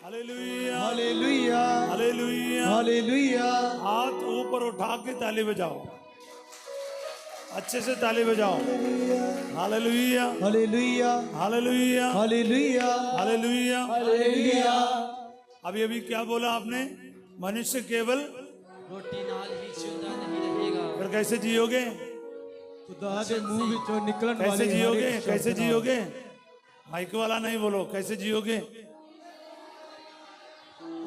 Hallelujah हालेलुया हालेलुया hallelujah. हाथ ऊपर उठा के ताली बजाओ, अच्छे से ताली बजाओ। हालेलुया हालेलुया हालेलुया हालेलुया हालेलुया। हालेलुया। अभी अभी क्या बोला आपने? मनुष्य केवल रोटी नाल ही जिंदा नहीं रहेगा। फिर कैसे जियोगे? खुदा के मुंह विचों निकलन कैसे वाले जियोगे? हर एक कैसे शब्द नाल। जियोगे? माइक वाला नहीं बोलो, कैसे जियोगे?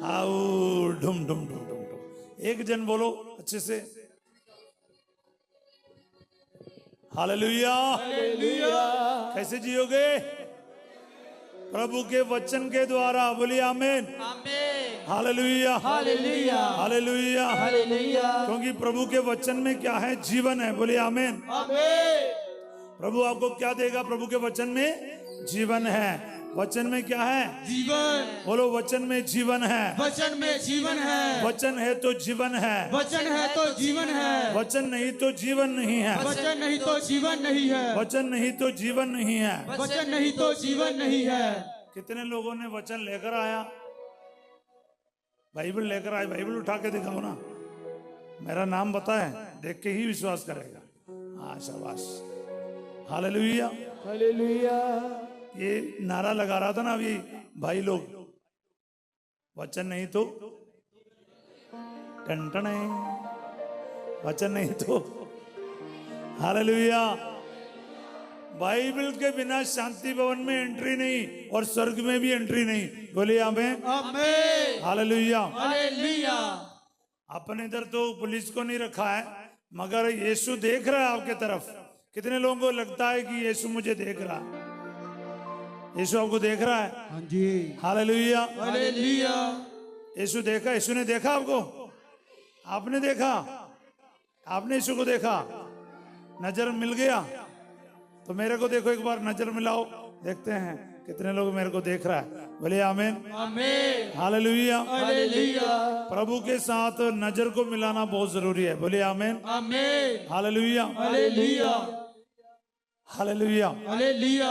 आओ ढुम ढुम ढुम ढुम ढुम। एक जन बोलो अच्छे से। हालेलुया। कैसे जियोगे? प्रभु के वचन के द्वारा। बोलिए आमीन। आमीन। हालेलुया हालेलुया हालेलुया। हालेलुया क्योंकि प्रभु के वचन में क्या है? जीवन है। बोलिए आमीन। आमीन। प्रभु आपको क्या देगा? प्रभु के वचन में जीवन है। वचन में क्या है? जीवन। बोलो वचन में जीवन है। वचन में जीवन है। वचन है तो जीवन है, वचन है तो जीवन है। वचन नहीं तो जीवन नहीं है, वचन नहीं तो जीवन नहीं है। वचन नहीं तो जीवन नहीं है। वचन नहीं तो जीवन नहीं है। कितने लोगों ने वचन लेकर आया? बाइबल लेकर आए, बाइबल उठा के दिखाओ ना। मेरा नाम पता है, देख के ही विश्वास करेगा। हाँ शाबाश। हालेलुया। हालेलुया। ये नारा लगा रहा था ना अभी भाई लोग, वचन नहीं तो टन है, वचन नहीं तो। हालेलुया। बाइबल के बिना शांति भवन में एंट्री नहीं और स्वर्ग में भी एंट्री नहीं। बोलिए आमीन। आमीन। हालेलुया। हालेलुया। अपन इधर तो पुलिस को नहीं रखा है, मगर यीशु देख रहा है आपके तरफ। कितने लोगों को लगता है कि यीशु मुझे देख रहा है? यीशु आपको देख रहा है। हाँ जी। हालेलुया। हालेलुया। यीशु देखा? यीशु ने देखा आपको? आपने देखा? आपने यीशु को देखा? नजर मिल गया? तो मेरे को देखो एक बार, नजर मिलाओ, देखते हैं कितने लोग मेरे को देख रहा है। बोलिए आमीन। आमीन। हालेलुया। हालेलुया। प्रभु के साथ नजर को मिलाना बहुत जरूरी है। बोलिए आमीन। आमीन। हालेलुया हालेलुया। हालेलुया। हालेलुया।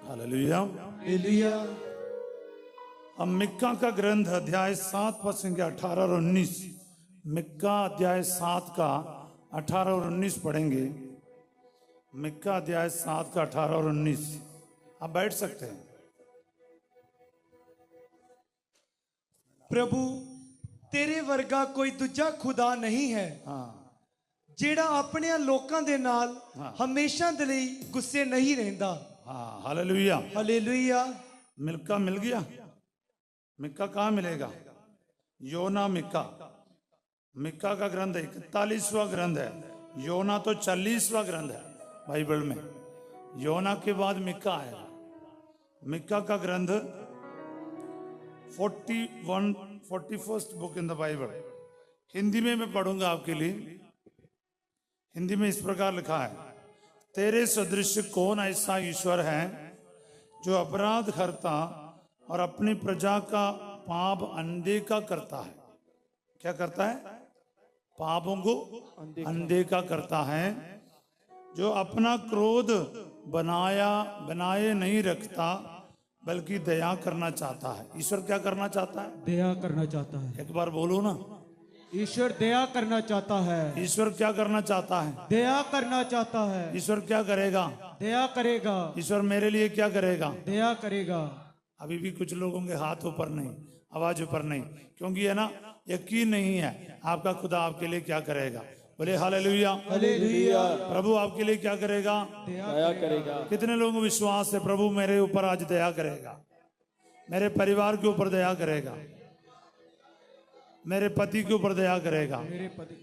हालेलुया। हालेलुया। अब मिक्का का ग्रंथ अध्याय 7 पद संख्या 18 और 19। मिक्का अध्याय 7 का 18 और 19 पढ़ेंगे। मिक्का अध्याय 7 का 18 और 19। आप बैठ सकते हैं। प्रभु तेरे वर्गा कोई दूजा खुदा नहीं है हाँ ਜਿਹੜਾ ਆਪਣਿਆਂ ਲੋਕਾਂ ਦੇ ਨਾਲ ਹਮੇਸ਼ਾ ਦੇ ਲਈ ਗੁੱਸੇ ਨਹੀਂ ਰਹਿੰਦਾ। हाँ हालेलुया। हालेलुया। मिक्का मिल गया? मिक्का कहाँ मिलेगा? योना मिक्का। मिक्का का ग्रंथ 41वां ग्रंथ है। योना तो 40वां ग्रंथ है बाइबल में। योना के बाद मिक्का आएगा। मिक्का का ग्रंथ 41st book in the Bible. Hindi में मैं पढ़ूंगा आपके लिए। हिंदी में इस प्रकार लिखा है, तेरे सदृश कौन ऐसा ईश्वर है जो अपराध करता और अपनी प्रजा का पाप अनदेखा करता है। क्या करता है? पापों को अनदेखा करता है। जो अपना क्रोध बनाए नहीं रखता बल्कि दया करना चाहता है। ईश्वर क्या करना चाहता है? दया करना चाहता है। एक बार बोलो ना। ईश्वर दया करना चाहता है। ईश्वर क्या करना चाहता है? दया करना चाहता है। ईश्वर क्या करेगा? दया करेगा। ईश्वर मेरे लिए क्या करेगा? दया करेगा। अभी भी कुछ लोगों के हाथ ऊपर नहीं, आवाज ऊपर नहीं, क्योंकि है ना, यकीन नहीं है आपका खुदा आपके लिए क्या करेगा। बोले हालेलुया। हालेलुया। प्रभु आपके लिए क्या करेगा? दया करेगा। कितने लोगों को विश्वास है प्रभु मेरे ऊपर आज दया करेगा, मेरे परिवार के ऊपर दया करेगा, मेरे पति के ऊपर दया करेगा, मेरे पति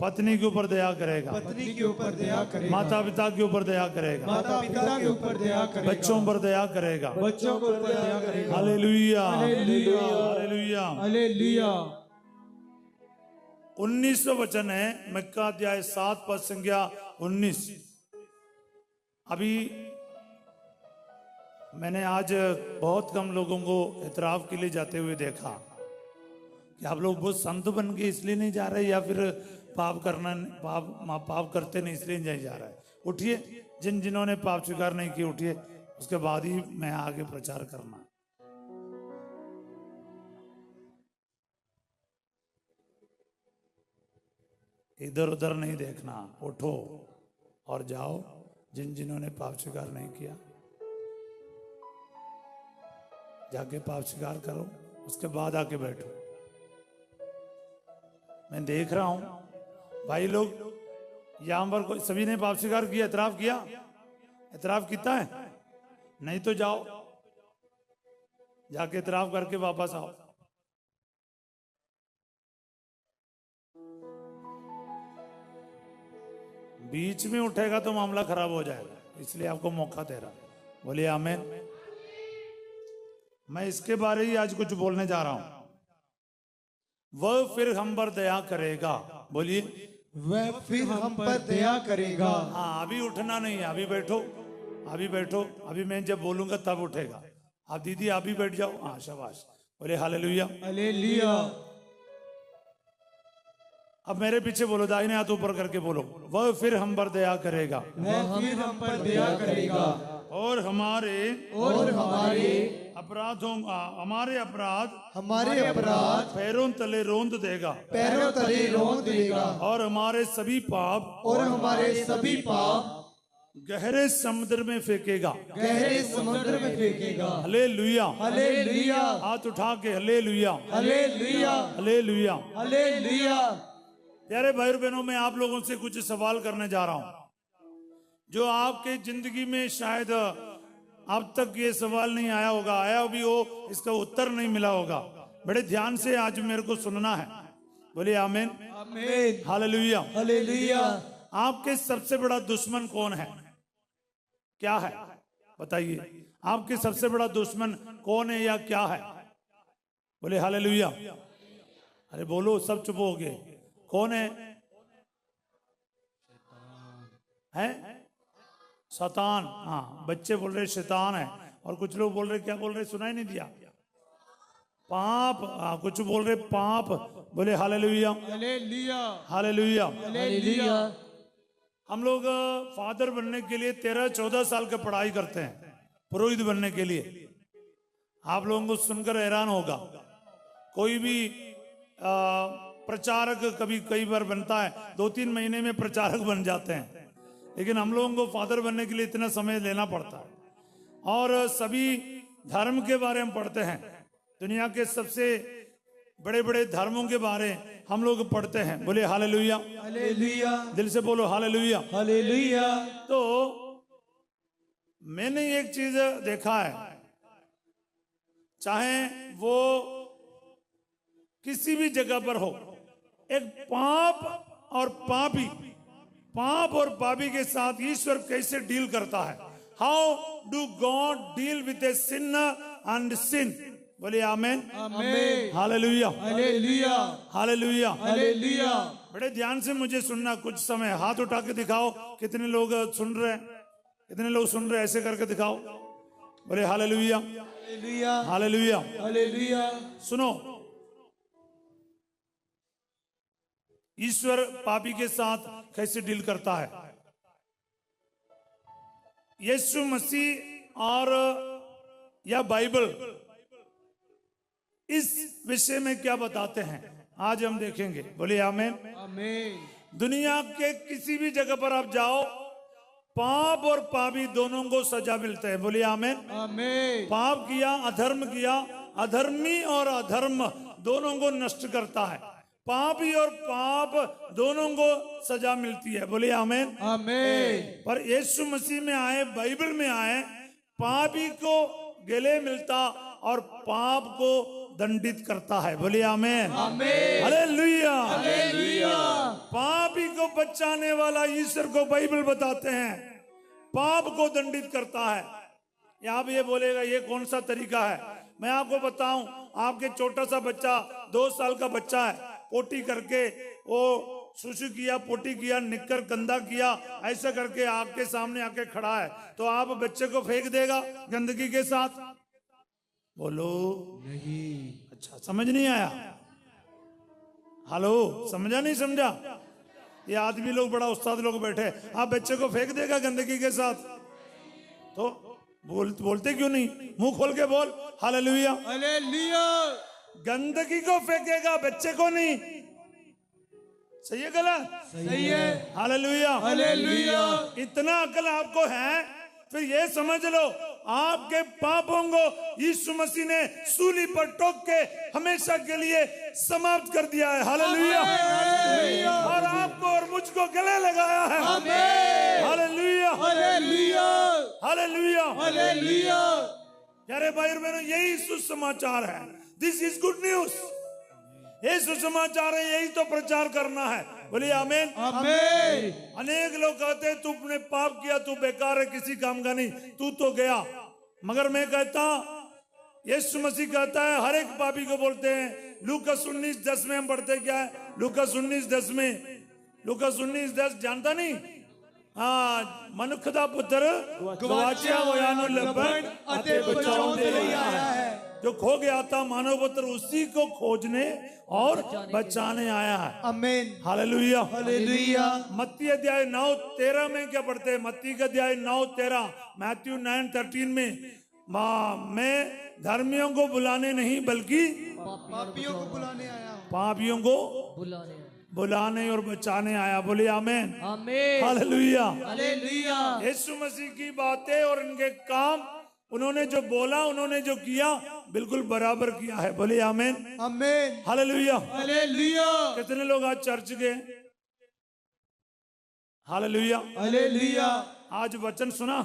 पत्नी के ऊपर दया करेगा, पत्नी के ऊपर दया करेगा। माता पिता के ऊपर दया करेगा, माता पिता के ऊपर दया करेगा। बच्चों पर दया करेगा। बच्चों के ऊपर दया करेगा। हालेलुया हालेलुया। हालेलुया। हालेलुया। 19वां वचन है मिक्का अध्याय 7 पद संख्या 19। अभी मैंने आज बहुत कम लोगों को इतराफ के लिए जाते हुए देखा कि आप लोग बहुत संत बन के इसलिए नहीं जा रहे, या फिर पाप करते नहीं इसलिए नहीं जा रहे। उठिए, जिन्होंने पाप स्वीकार नहीं किए उठिए, उसके बाद ही मैं आगे प्रचार करना। इधर उधर नहीं देखना, उठो और जाओ। जिन्होंने पाप स्वीकार नहीं किया जाके पाप स्वीकार करो, उसके बाद आके बैठो। मैं देख रहा हूं भाई लोग यहां पर कोई सभी ने पाप स्वीकार किया, इतराफ किया, इतराफ किया है? नहीं तो जाओ, जाके इतराफ करके वापस आओ। बीच में उठेगा तो मामला खराब हो जाएगा, इसलिए आपको मौका दे रहा हूं। बोलिए आमीन। मैं इसके बारे ही आज कुछ बोलने जा रहा हूं। वह फिर हम पर दया करेगा। बोलिए, वह फिर हम पर दया करेगा। हाँ, अभी उठना नहीं है, अभी बैठो, अभी बैठो। अभी मैं जब बोलूंगा तब उठेगा। आप दीदी आप भी बैठ जाओ। हाँ शाबाश, बोले हालेलुया। हालेलुया। अब मेरे पीछे बोलो, दाहिने हाथ ऊपर करके बोलो, वह फिर हम पर दया करेगा, वह फिर हम पर दया करेगा, और हमारे अपराधों हमारे अपराध पैरों तले रोंद देगा, और हमारे सभी पाप गहरे समुद्र में फेंकेगा। हालेलुया। हालेलुया। हाथ उठा के हालेलुया, हालेलुया। हालेलुया। हालेलुया। प्यारे भाई और बहनों, मैं आप लोगों से कुछ सवाल करने जा रहा हूं जो आपके जिंदगी में शायद अब तक ये सवाल नहीं आया होगा, आया भी हो, इसका उत्तर नहीं मिला होगा। बड़े ध्यान से आज मेरे को सुनना है। बोलिए आमीन। आमीन। हालेलुया। हालेलुया। आपके सबसे बड़ा दुश्मन कौन है? क्या है बताइए? आपके सबसे बड़ा दुश्मन कौन है या क्या है? बोले हालेलुया। अरे बोलो, सब चुप हो गए। कौन है? शैतान। हाँ, बच्चे बोल रहे शैतान है, और कुछ लोग बोल रहे, क्या बोल रहे, सुनाई नहीं दिया? पाप। हाँ, कुछ बोल रहे पाप। बोले हालेलुया। हालेलुया। हालेलुया। हालेलुया। हम लोग फादर बनने के लिए 13-14 साल का पढ़ाई करते हैं, पुरोहित बनने के लिए। आप लोगों को सुनकर हैरान होगा, कोई भी प्रचारक कभी कई बार बनता है, 2-3 महीने में प्रचारक बन जाते हैं, लेकिन हम लोगों को फादर बनने के लिए इतना समय लेना पड़ता है। और सभी धर्म के बारे में पढ़ते हैं, दुनिया के सबसे बड़े बड़े धर्मों के बारे हम लोग पढ़ते हैं। बोले हालेलुया। हालेलुया। दिल से बोलो हालेलुया। हालेलुया। तो मैंने एक चीज देखा है, चाहे वो किसी भी जगह पर हो, एक पाप और पापी के साथ ईश्वर कैसे डील करता है। How do God deal with a sinner and sin? बोलिए आमीन। आमीन। हालेलुया। हालेलुया। हालेलुया। हालेलुया। बड़े ध्यान से मुझे सुनना, कुछ समय हाथ उठा के दिखाओ, कितने लोग सुन रहे हैं, कितने लोग सुन रहे हैं, ऐसे करके दिखाओ। बोले हालेलुया। हालेलुया। हालेलुया। हालेलुया। सुनो, ईश्वर पापी के साथ कैसे डील करता है। यीशु मसीह और या बाइबल इस विषय में क्या बताते हैं, आज हम देखेंगे। बोलिए आमीन। आमीन। दुनिया के किसी भी जगह पर आप जाओ, पाप और पापी दोनों को सजा मिलते हैं। बोलिए आमीन। आमीन। पाप किया, अधर्म किया, अधर्मी और अधर्म दोनों को नष्ट करता है। पापी और पाप दोनों को सजा मिलती है। बोलिए आमीन। आमीन। पर यीशु मसीह में आए, बाइबल में आए, पापी को गले मिलता और पाप को दंडित करता है। बोलिए आमीन। आमीन। हालेलुया। हालेलुया। पापी को बचाने वाला ईश्वर को बाइबल बताते हैं पाप को दंडित करता है। यहाँ भी ये बोलेगा ये कौन सा तरीका है? मैं आपको बताऊं, आपके छोटा सा बच्चा 2 साल का बच्चा है, पोटी करके वो सुसु किया, पोटी किया, निक्कर गंदा किया, ऐसा करके आपके सामने आके खड़ा है, तो आप बच्चे को फेंक देगा गंदगी के साथ? बोलो नहीं। अच्छा, समझ नहीं आया? हेलो, समझा नहीं समझा? ये आदमी लोग बड़ा उस्ताद लोग बैठे, आप बच्चे को फेंक देगा गंदगी के साथ? तो बोलते क्यों नहीं? मुंह खोल के बोल हालेलुया। हालेलुया। गंदगी को फेंकेगा, बच्चे को नहीं। सही है गलत? सही है। हालेलुया। हालेलुया। इतना अकल आपको है, फिर ये समझ लो आपके पापों को यीशु मसीह ने सूली पर टोक के हमेशा के लिए समाप्त कर दिया है। हालेलुया। और आपको और मुझको गले लगाया है। हालेलुया। हालेलुया। हालेलुया। हालेलुया। प्यारे भाई और बहनों, यही सुसमाचार है। This is good news. ये सुसमाचार है, यही तो प्रचार करना है। बोलिए आमीन। आमीन। अनेक लोग कहते हैं तूने पाप किया, तू बेकार है, किसी काम का नहीं, तू तो गया। मगर मैं कहता, यीशु मसीह कहता है हर एक पापी को बोलते हैं। लूकास 19:10 में हम पढ़ते क्या है? लूकास 19:10 में, लूकास 19:10 जानता नहीं? हाँ, मनुष्य दा पुत्र गवाचिया होया नु लभण अते बचाउंदे रहिया है। जो खो गया था मानव पुत्र उसी को खोजने और बचाने आया है। आमीन। हालेलुया। हालेलुया। मत्ती अध्याय 9:13 में क्या पढ़ते हैं? मत्ती का अध्याय 9:13, मैथ्यू 9:13 में, मैं धर्मियों को बुलाने नहीं बल्कि पापियों को बुलाने आया हूँ। पापियों को बुलाने और बचाने आया। बोलिए आमीन। हालेलुया। हालेलुया। यीशु मसीह की बातें और इनके काम, उन्होंने जो बोला, उन्होंने जो किया, बिल्कुल बराबर किया है। बोलिए आमीन। आमीन। हालेलुया। हालेलुया। कितने लोग आज चर्च गए? हालेलुया। हालेलुया। आज वचन सुना,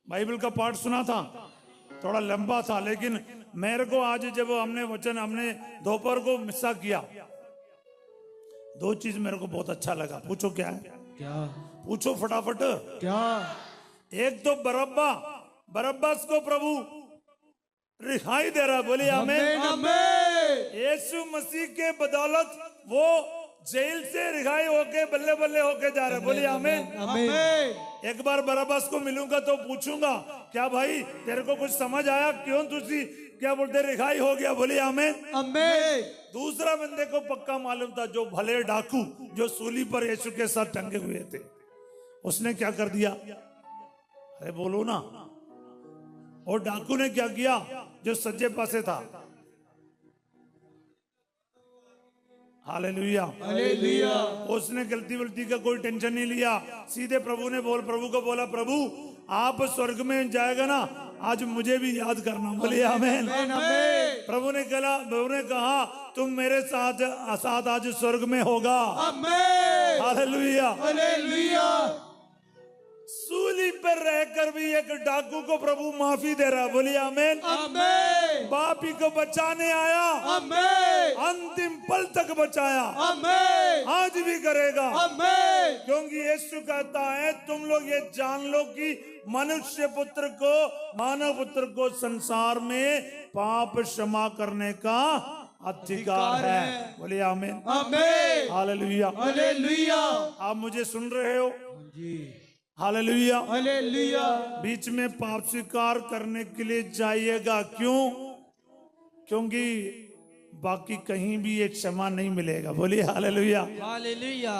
बाइबल का पाठ सुना था, थोड़ा लंबा था, लेकिन मेरे को आज जब हमने दोपहर को मिस्सा किया, दो चीज मेरे को बहुत अच्छा लगा। पूछो क्या है? क्या? पूछो फटाफट। क्या? एक तो बरब्बास को प्रभु रिहाई दे रहा। बोलिए आमीन। आमीन। यीशु मसीह के बदौलत वो जेल से रिहाई होके बल्ले बल्ले होके जा रहे। बोलिए आमीन। आमीन। एक बार बरब्बास को मिलूंगा तो पूछूंगा, क्या भाई तेरे को कुछ समझ आया? क्यों तुझी क्या बोलते रिहाई हो गया? बोलिए आमीन। आमीन। दूसरा बंदे को पक्का मालूम था, जो भले डाकू जो सूली पर यीशु के साथ टंगे हुए थे, उसने क्या कर दिया? अरे बोलो ना। और डाकू ने क्या किया? जो सज्जे पासे था। हालेलुया। हालेलुया। उसने गलती का कोई टेंशन नहीं लिया, सीधे प्रभु को बोला, प्रभु आप स्वर्ग में जाएगा ना, आज मुझे भी याद करना। बोलिए आमीन। प्रभु ने कहा तुम मेरे साथ आज स्वर्ग में होगा। आमीन। हालेलुया। हालेलुया। सूली पर रहकर भी एक डाकू को प्रभु माफी दे रहा। बोलिए आमीन। आमीन। पापी को बचाने आया, आमीन। अंतिम पल तक बचाया, आमीन। आज भी करेगा। आमीन। क्योंकि यीशु कहता है तुम लोग ये जान लो कि मनुष्य पुत्र को, मानव पुत्र को संसार में पाप क्षमा करने का अधिकार है। बोलिए आमीन। आमीन। हालेलुया। हालेलुया। आप मुझे सुन रहे हो? जी। हालेलुया। हालेलुया। बीच में पाप स्वीकार करने के लिए जाइएगा। क्यों? क्योंकि बाकी कहीं भी ये क्षमा नहीं मिलेगा। बोलिए हालेलुया। हालेलुया।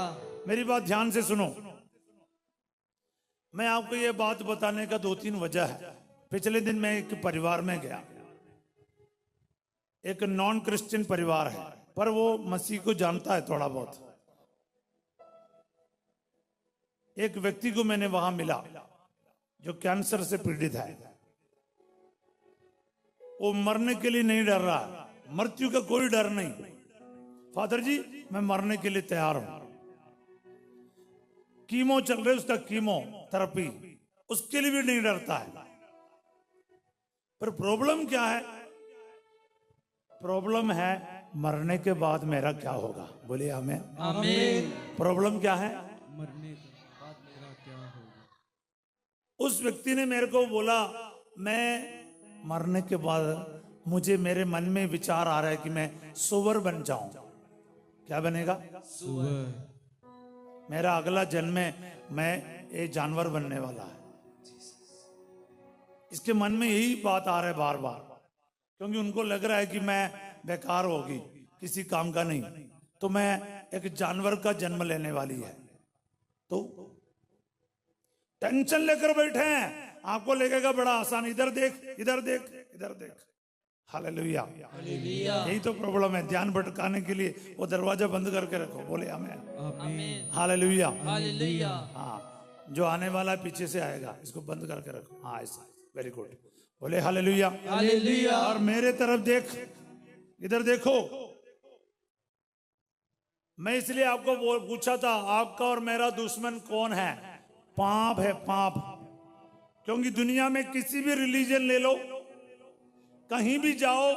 मेरी बात ध्यान से सुनो। मैं आपको ये बात बताने का 2-3 वजह है। पिछले दिन मैं एक परिवार में गया, एक नॉन क्रिश्चियन परिवार है, पर वो मसीह को जानता है थोड़ा बहुत। एक व्यक्ति को मैंने वहां मिला जो कैंसर से पीड़ित है। वो मरने के लिए नहीं डर रहा, मृत्यु का कोई डर नहीं। फादर जी मैं मरने के लिए तैयार हूं। कीमो चल रहे, उसका कीमो थेरेपी, उसके लिए भी नहीं डरता है। पर प्रॉब्लम क्या है? प्रॉब्लम है मरने के बाद मेरा क्या होगा। बोलिए हमें। आमीन। प्रॉब्लम क्या है? मरने के बाद मेरा क्या होगा? उस व्यक्ति ने मेरे को बोला, मैं मरने के बाद मुझे मेरे मन में विचार आ रहा है कि मैं सुअर बन जाऊं। क्या बनेगा? सुअर। मेरा अगला जन्म में मैं एक जानवर बनने वाला है। इसके मन में यही बात आ रहा है बार बार, क्योंकि उनको लग रहा है कि मैं बेकार होगी, किसी काम का नहीं, तो मैं एक जानवर का जन्म लेने वाली है। तो टेंशन लेकर बैठे हैं, आपको लगेगा बड़ा आसान, इधर देख इधर देख इधर देख। हालेलुया, यही तो प्रॉब्लम है, ध्यान भटकाने के लिए वो दरवाजा बंद करके रखो। बोले आमीन, हालेलुया। हालेलुया। हाँ, जो आने वाला है पीछे से आएगा, इसको बंद करके रखो। हाँ ऐसा, वेरी गुड। बोले हालेलुया, हालेलुया। और मेरे तरफ देख, इधर देखो। मैं इसलिए आपको पूछा था, आपका और मेरा दुश्मन कौन है? पाप है, पाप। क्योंकि दुनिया में किसी भी रिलीजन ले लो, कहीं भी जाओ,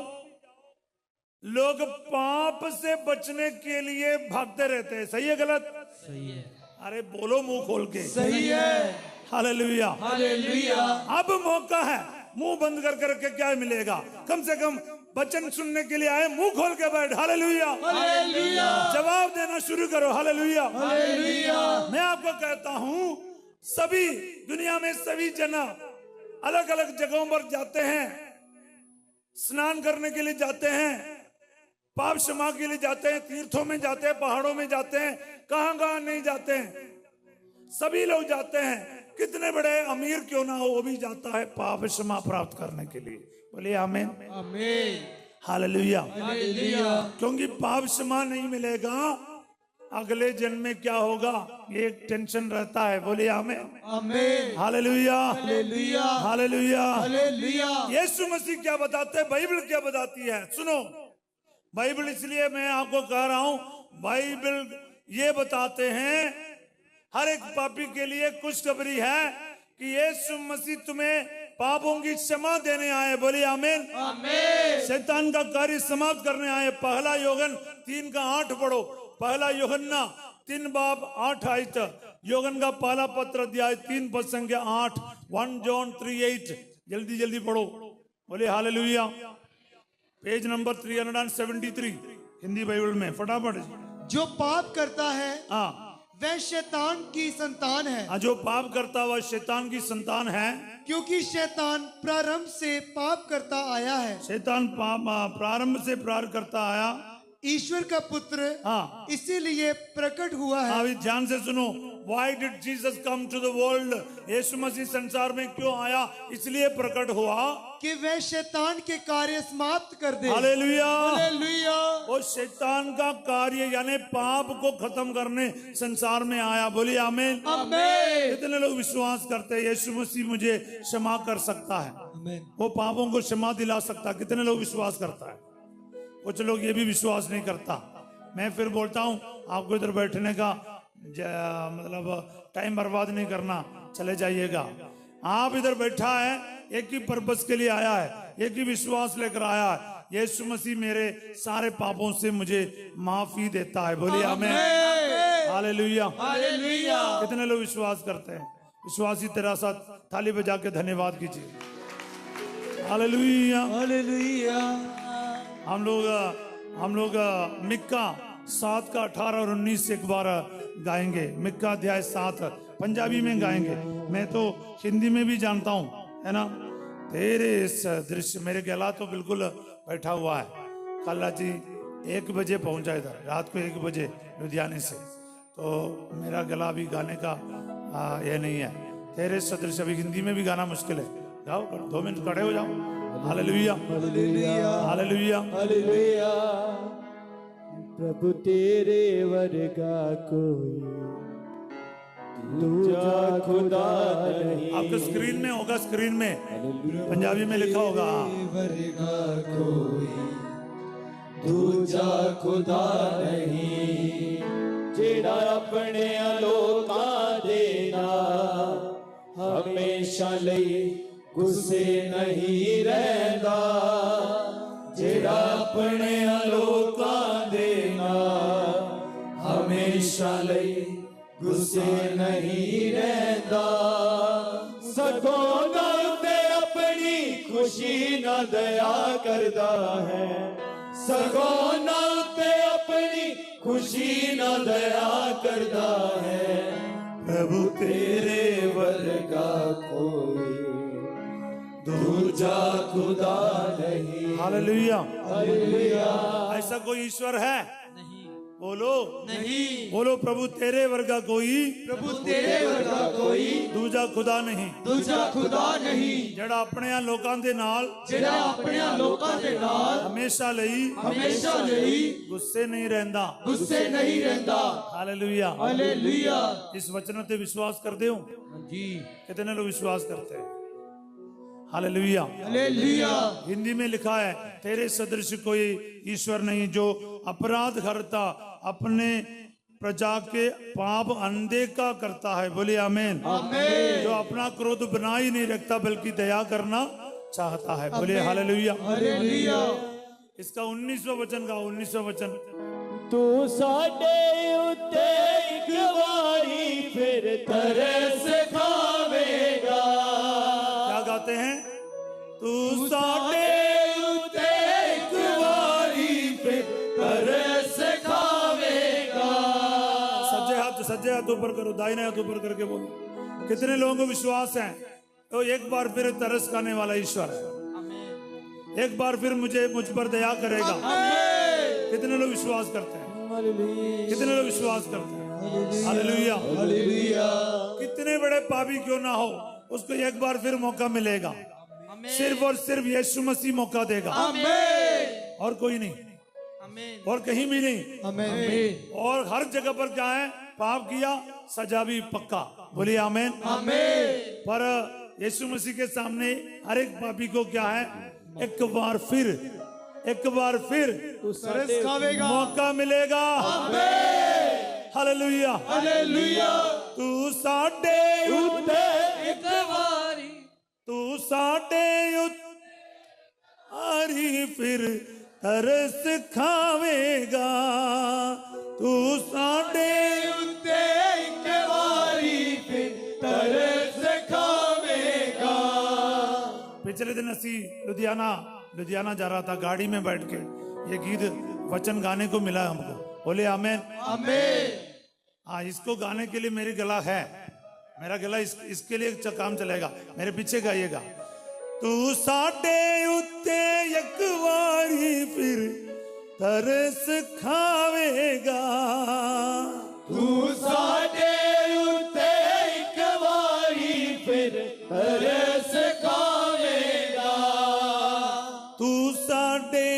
लोग पाप से बचने के लिए भागते रहते हैं। सही है गलत? सही है। अरे बोलो मुंह खोल के, सही है। हालेलुया। हालेलुया। अब मौका है, मुंह बंद करके रख के क्या मिलेगा? कम से कम वचन सुनने के लिए आए, मुंह खोल के बैठ। Hallelujah, hallelujah. जवाब देना शुरू करो। Hallelujah, hallelujah. मैं आपको कहता हूं, सभी दुनिया में सभी जना अलग अलग जगहों पर जाते हैं, स्नान करने के लिए जाते हैं, पाप क्षमा के लिए जाते हैं, तीर्थों में जाते हैं, पहाड़ों में जाते हैं, कहां कहां नहीं जाते हैं, सभी लोग जाते हैं। कितने बड़े अमीर क्यों ना हो, वो भी जाता है पाप क्षमा प्राप्त करने के लिए। बोलिए आमीन, आमीन। हालेलुया। हालेलुया। क्योंकि पाप क्षमा नहीं मिलेगा, अगले जन्म में क्या होगा ये एक टेंशन रहता है। बोलिए आमीन, आमीन। हालेलुया, हालेलुया। हालेलुया। हालेलुया। यीशु मसीह क्या बताते हैं, बाइबल क्या बताती है? सुनो, बाइबल, इसलिए मैं आपको कह रहा हूं, बाइबल ये बताते हैं हर एक पापी के लिए खुशखबरी है कि यीशु मसीह तुम्हें पापों की क्षमा देने आए। बोलिए आमीन, आमीन। शैतान का कार्य समाप्त करने आए। पहला यूहन्ना 3:8 पढ़ो। पहला यूहन्ना 3:8। यूहन्ना का पहला पत्र अध्याय 3 पद संख्या 8। 1 John 3:8। जल्दी जल्दी पढ़ो। बोले hallelujah. Page number 373 Hindi Bible में, फटाफट। जो पाप करता है हाँ, वह शैतान की संतान है, जो पाप करता वह शैतान की संतान है, क्योंकि शैतान प्रारंभ से पाप करता आया है। शैतान प्रारंभ से प्रारंभ करता आया। ईश्वर का पुत्र हाँ, इसीलिए प्रकट हुआ है। अभी ध्यान से सुनो। Why did Jesus come to the world? यीशु मसीह संसार में क्यों आया? इसलिए प्रकट हुआ कि वह शैतान के कार्य समाप्त कर दे। हालेलुया। हालेलुया। वो शैतान का कार्य यानी पाप को खत्म करने संसार में आया। बोलिए आमीन, आमीन। कितने लोग विश्वास करते हैं यीशु मसीह मुझे क्षमा कर सकता है, वो पापों को क्षमा दिला सकता है? कितने लोग विश्वास करता है? कुछ लोग ये भी विश्वास नहीं करता। मैं फिर बोलता हूँ, आपको इधर बैठने का मतलब टाइम बर्बाद नहीं करना, चले जाइएगा। आप इधर बैठा है, एक ही पर्पस के लिए आया है, एक ही विश्वास लेकर आया है, यीशु मसीह मेरे सारे पापों से मुझे माफी देता है। बोलिए आमीन, हालेलुया। हालेलुया। कितने लोग विश्वास करते हैं? विश्वासी तेरा साथ थाली बजा के धन्यवाद कीजिए। Hallelujah, hallelujah. हम लोग मिक्का 7 का 18 और 19 एक बार गाएंगे। मिक्का अध्याय 7 पंजाबी में गाएंगे, मैं तो हिंदी में भी जानता हूँ, है ना। तेरे दृश्य, मेरे गला तो बिल्कुल बैठा हुआ है। खाला जी 1 बजे पहुंचा इधर, रात को 1 बजे लुधियाने से, तो मेरा गला भी गाने का ये नहीं है। तेरे सदृश अभी हिंदी में भी गाना मुश्किल है। जाओ 2 मिनट खड़े हो जाओ। हालेलुया, हालेलुया। हालेलुया। हालेलुया। प्रभु तेरे वर्गा कोई दूजा खुदा नहीं। आपके स्क्रीन में होगा, स्क्रीन में पंजाबी में लिखा होगा। वर्गा कोई दूजा खुदा नहीं, जेड़ा अपने लोकां दे नाल हमेशा लई गुस्से नहीं रहंदा, जेड़ा अपने लोकां दे नाल हमेशा लई गुस्से नहीं रहंदा, सगों गल ते अपनी खुशी ना दया करदा है, सगों ना ते अपनी खुशी ना दया करदा है प्रभु तेरे वर्गा कोई दूजा खुदा नहीं। हालेलुया। हालेलुया। ऐसा कोई ईश्वर है? नहीं, बोलो नहीं। बोलो, प्रभु तेरे वर्गा कोई, प्रभु तेरे वर्गा कोई दूजा खुदा नहीं। दूजा खुदा नहीं, ਜਿਹੜਾ ਆਪਣਿਆਂ ਲੋਕਾਂ ਦੇ ਨਾਲ ਜਿਹੜਾ ਆਪਣਿਆਂ ਲੋਕਾਂ ਦੇ ਨਾਲ ਹਮੇਸ਼ਾ ਲਈ ਹਮੇਸ਼ਾ ਲਈ ਗੁੱਸੇ ਨਹੀਂ ਰਹਿੰਦਾ। ਗੁੱਸੇ नहीं रहता। हालेलुया। हालेलुया। इस वचन पे विश्वास करते हो? जी। कितने लोग विश्वास करते हैं? हालेलुया। हालेलुया। हिंदी में लिखा है, तेरे सदृश कोई ईश्वर नहीं जो अपराध करता अपने प्रजा के पाप अनदेखा करता है। बोलिए आमीन। आमीन। जो अपना क्रोध बना ही नहीं रखता बल्कि दया करना चाहता है। बोलिए हालेलुया। हालेलुया। इसका 19वां वचन का 19वां वचन, तू साडे उत्ते एक बारी फिर तरस खावेगा। क्या गाते हैं? तू साडे उत्ते एक बारी फिर तरस खावेगा। सज्जे हाथ ऊपर करो, दाहिने हाथ ऊपर करके बोलो। कितने लोगों को विश्वास है तो एक बार फिर तरस खाने वाला ईश्वर है, एक बार फिर मुझ पर दया करेगा। कितने लोग विश्वास करते हैं? कितने लोग विश्वास करते हैं? हालेलुया। हालेलुया। कितने बड़े पापी क्यों ना हो, उसको एक बार फिर मौका मिलेगा। सिर्फ और सिर्फ यीशु मसीह मौका देगा, और कोई नहीं, और कहीं भी नहीं। आमीन। और हर जगह पर क्या है? पाप किया सजा भी पक्का। बोलिए आमीन। आमीन। पर यीशु मसीह के सामने हर एक पापी को क्या है? एक बार फिर तरस खावेगा, मौका मिलेगा। हालेलुया। हालेलुया। तू साडे उत्ते एक बारी तू साडे आरी फिर तरस खावेगा। तू साडे उत्ते एक बारी फिर तरस खावेगा। पिछले दिन असी लुधियाना जा रहा था, गाड़ी में बैठ के ये गीत वचन गाने को मिला हमको। बोले आमीन। आमीन। हाँ, इसको गाने के लिए मेरी गला है, मेरा गला इसके लिए काम चलेगा। मेरे पीछे गाइएगा। तू साडे उत्ते एक बारी फिर तरस खावेगा। तू साडे उत्ते एक बारी फिर तरस खावेगा। तू साडे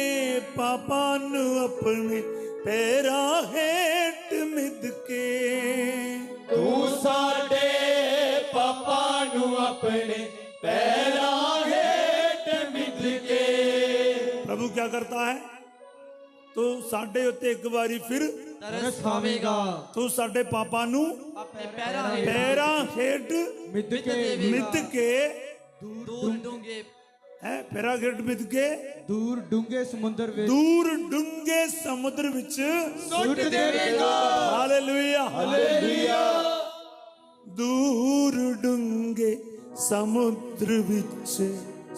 पापा नू अपने पैरा हेठ मिद के। तू साडे पापा नू अपने पैरा हेठ मिद के। प्रभु क्या करता है? तू साडे उत्ते एक बारी फिर तरस खावेगा। तू साडे पापा नू अपने पैरा पैरा हेठ मिद के दूर डूंगे है, पैरा हेठ मिद के दूर डूंगे समुद्र ਵਿੱਚ दूर डूंगे समुद्र विच ਸੁੱਟ ਦੇਵੇਗਾ। हालेलुया। हालेलुया। दूर डूंगे समुद्र विच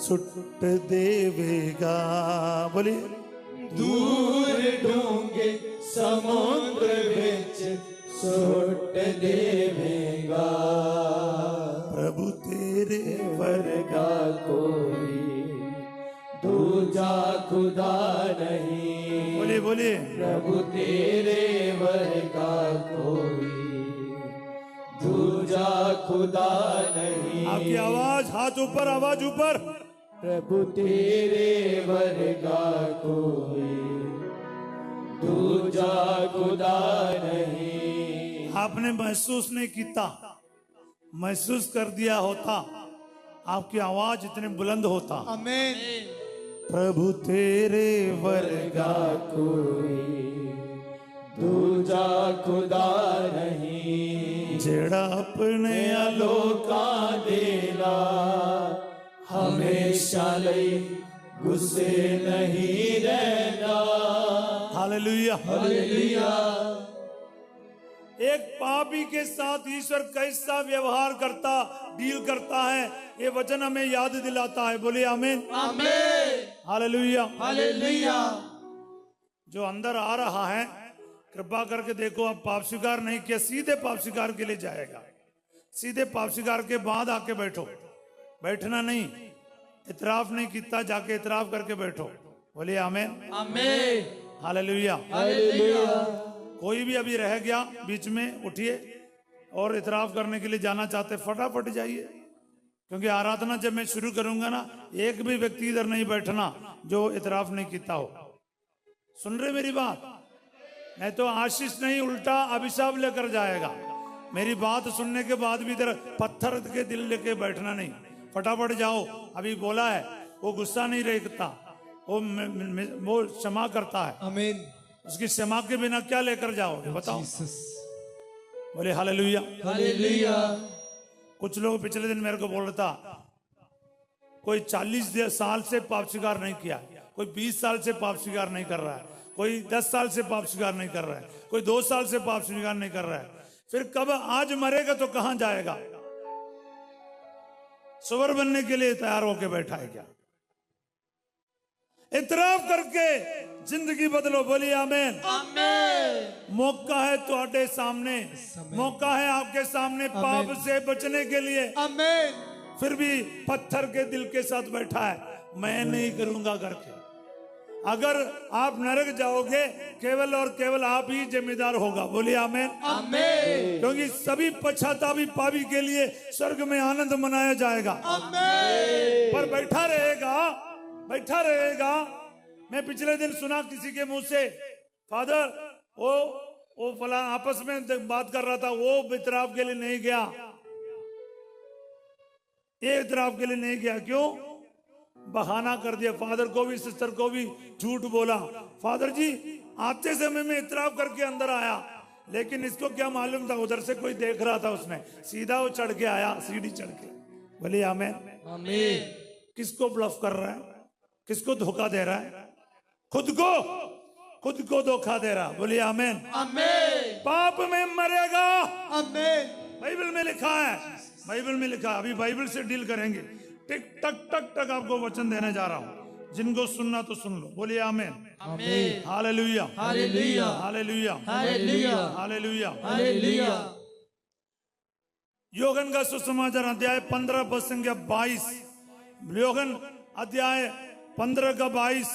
सुट देवेगा। बोलिए दूर डूंगे समुद्र विच सुट देवेगा। प्रभु तेरे वर्गा कोई दूजा खुदा नहीं। बोलिए बोलिए प्रभु तेरे वर्गा कोई दूजा खुदा नहीं। आपकी आवाज, हाथ ऊपर, आवाज ऊपर। प्रभु तेरे वर्गा कोई दूजा खुदा नहीं। आपने महसूस नहीं किया, महसूस कर दिया होता, आपकी आवाज इतने बुलंद होता। आमीन। प्रभु तेरे वर्गा कोई दूजा खुदा नहीं। जेड़ा अपने लोकां दे नाल हमेशा लई गुस्से नहीं रहना। हालेलुया। हालेलुया। एक पापी के साथ ईश्वर कैसा व्यवहार करता, डील करता है, ये वचन हमें याद दिलाता है। बोलिए आमीन। आमीन। हालेलुया। हालेलुया। जो अंदर आ रहा है, कृपा करके देखो, अब पाप स्वीकार नहीं किया, सीधे पाप स्वीकार के लिए जाएगा। सीधे पाप स्वीकार के बाद आके बैठो, बैठना नहीं, इतराफ नहीं किया, जाके इतराफ करके बैठो। बोलिए आमीन, आमीन, हालेलुया। हालेलुया। कोई भी अभी रह गया बीच में, उठिए और इतराफ करने के लिए जाना चाहते फटाफट जाइए, क्योंकि आराधना जब मैं शुरू करूंगा ना, एक भी व्यक्ति इधर नहीं बैठना जो इतराफ नहीं किया हो। सुन रहे मेरी बात? नहीं तो आशीष नहीं, उल्टा अभिशाप लेकर जाएगा। मेरी बात सुनने के बाद भी इधर पत्थर के दिल लेके बैठना नहीं, फटाफट जाओ। अभी बोला है, वो गुस्सा नहीं रखता, वो क्षमा करता है। आमीन। उसकी क्षमा के बिना क्या लेकर जाओगे बताओ? जीसस। बोले हालेलुया, हालेलुया। कुछ लोग पिछले दिन मेरे को बोल रहा था, कोई 40 साल से पाप स्वीकार नहीं किया, कोई 20 साल से पाप स्वीकार नहीं कर रहा है, कोई 10 साल से पाप स्वीकार नहीं कर रहा है, कोई 2 साल से पाप स्वीकार नहीं कर रहा है, फिर कब आज मरेगा तो कहां जाएगा? सुवर बनने के लिए तैयार होके बैठा है क्या? इतराफ करके जिंदगी बदलो। बोलिए आमीन, आमीन। मौका है तुम्हारे सामने, मौका है आपके सामने पाप से बचने के लिए। आमीन। फिर भी पत्थर के दिल के साथ बैठा है, मैं नहीं करूंगा करके। अगर आप नरक जाओगे, केवल और केवल आप ही जिम्मेदार होगा। बोलिए आमीन, आमीन। क्योंकि सभी पश्चातापी पापी के लिए स्वर्ग में आनंद मनाया जाएगा। आमीन। पर बैठा रहेगा, बैठा रहेगा। मैं पिछले दिन सुना किसी के मुंह से, फादर वो फलाना आपस में बात कर रहा था, वो इतराफ के लिए नहीं गया, ये इतराफ के लिए नहीं गया। क्यों? बहाना कर दिया, फादर को भी सिस्टर को भी झूठ बोला। फादर जी आते समय में इतराफ करके अंदर आया, लेकिन इसको क्या मालूम था, उधर से कोई देख रहा था, उसने सीधा वो चढ़ के आया, सीढ़ी चढ़ के। बोलिए आमीन, आमीन। किसको ब्लफ कर रहा है? किसको धोखा दे रहा है? खुद को धोखा दे रहा। बोलिए आमीन, आमीन। पाप में मरेगा। आमीन। बाइबल में लिखा है, बाइबल में लिखा। अभी बाइबल से डील करेंगे। टिक टक टक टक आपको वचन देने जा रहा हूं, जिनको सुनना तो सुन लो। बोलिए आमीन, आमीन। हालेलुया, हालेलुया। हालेलुया, हालेलुया। हालेलुया। हालेलुया। योगन का सुसमाचार अध्याय 15 पद संख्या 22। योगन अध्याय 15 का 22।